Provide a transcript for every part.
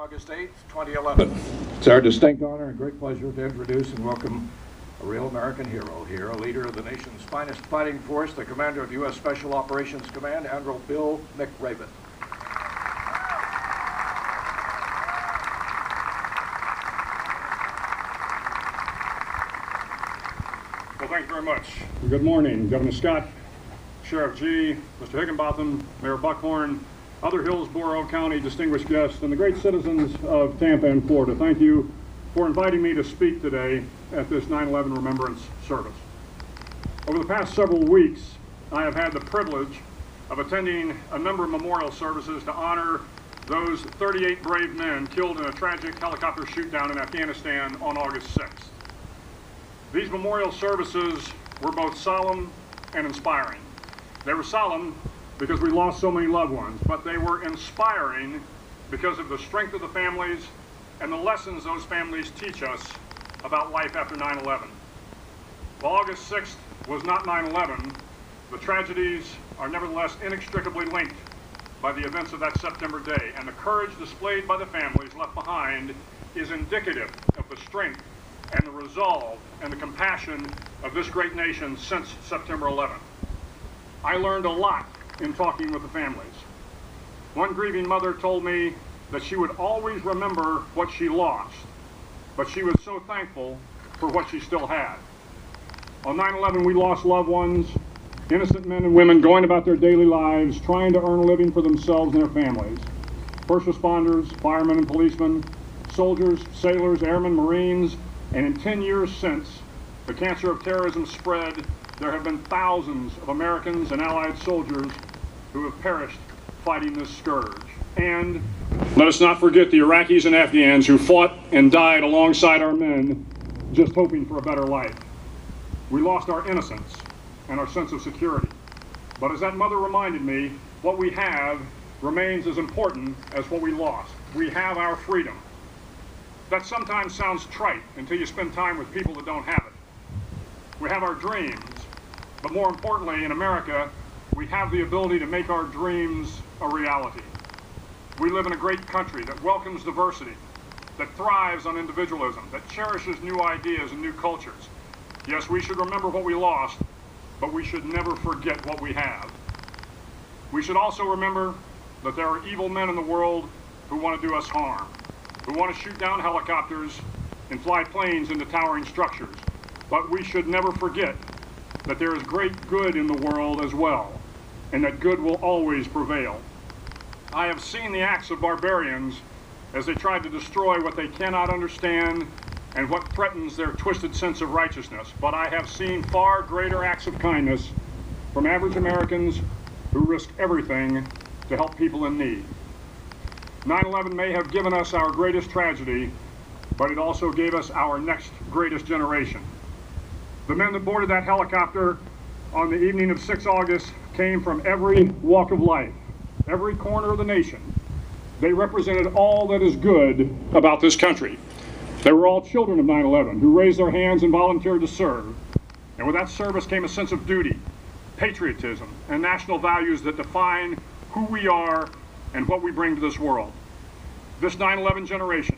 August 8th, 2011. It's our distinct honor and great pleasure to introduce and welcome a real American hero here, a leader of the nation's finest fighting force, the commander of U.S. Special Operations Command, Admiral Bill McRaven. Well, thank you very much. Good morning, Governor Scott, Sheriff G., Mr. Higginbotham, Mayor Buckhorn, other Hillsborough County distinguished guests, and the great citizens of Tampa and Florida. Thank you for inviting me to speak today at this 9/11 Remembrance Service. Over the past several weeks, I have had the privilege of attending a number of memorial services to honor those 38 brave men killed in a tragic helicopter shootdown in Afghanistan on August 6th. These memorial services were both solemn and inspiring. They were solemn because we lost so many loved ones, but they were inspiring because of the strength of the families and the lessons those families teach us about life after 9/11. While August 6th was not 9/11, the tragedies are nevertheless inextricably linked by the events of that September day, and the courage displayed by the families left behind is indicative of the strength and the resolve and the compassion of this great nation since September 11th. I learned a lot in talking with the families. One grieving mother told me that she would always remember what she lost, but she was so thankful for what she still had. On 9/11, we lost loved ones, innocent men and women going about their daily lives, trying to earn a living for themselves and their families. First responders, firemen and policemen, soldiers, sailors, airmen, Marines, and in 10 years since the cancer of terrorism spread, there have been thousands of Americans and Allied soldiers who have perished fighting this scourge. And let us not forget the Iraqis and Afghans who fought and died alongside our men, just hoping for a better life. We lost our innocence and our sense of security. But as that mother reminded me, what we have remains as important as what we lost. We have our freedom. That sometimes sounds trite until you spend time with people that don't have it. We have our dreams, but more importantly, in America, we have the ability to make our dreams a reality. We live in a great country that welcomes diversity, that thrives on individualism, that cherishes new ideas and new cultures. Yes, we should remember what we lost, but we should never forget what we have. We should also remember that there are evil men in the world who want to do us harm, who want to shoot down helicopters and fly planes into towering structures. But we should never forget that there is great good in the world as well, and that good will always prevail. I have seen the acts of barbarians as they tried to destroy what they cannot understand and what threatens their twisted sense of righteousness, but I have seen far greater acts of kindness from average Americans who risk everything to help people in need. 9/11 may have given us our greatest tragedy, but it also gave us our next greatest generation. The men that boarded that helicopter on the evening of 6 August came from every walk of life, every corner of the nation. They represented all that is good about this country. They were all children of 9/11 who raised their hands and volunteered to serve. And with that service came a sense of duty, patriotism, and national values that define who we are and what we bring to this world. This 9/11 generation,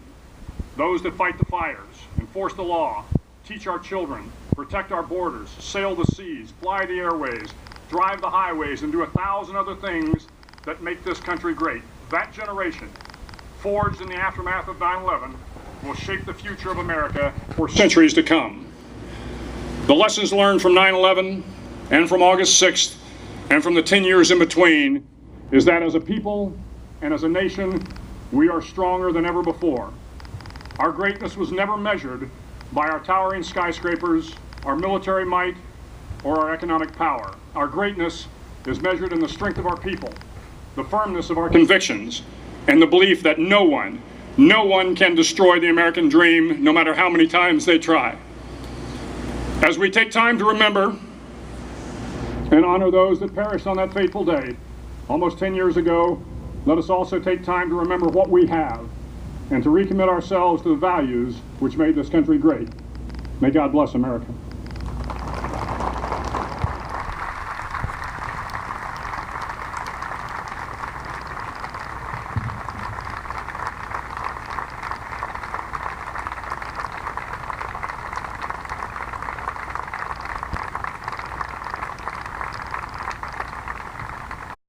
those that fight the fires, enforce the law, teach our children, protect our borders, sail the seas, fly the airways, drive the highways, and do 1,000 other things that make this country great. That generation, forged in the aftermath of 9/11, will shape the future of America for centuries to come. The lessons learned from 9/11 and from August 6th and from the 10 years in between is that as a people and as a nation, we are stronger than ever before. Our greatness was never measured by our towering skyscrapers, our military might, or our economic power. Our greatness is measured in the strength of our people, the firmness of our convictions, and the belief that no one can destroy the American dream, no matter how many times they try. As we take time to remember and honor those that perished on that fateful day, almost 10 years ago, let us also take time to remember what we have and to recommit ourselves to the values which made this country great. May God bless America.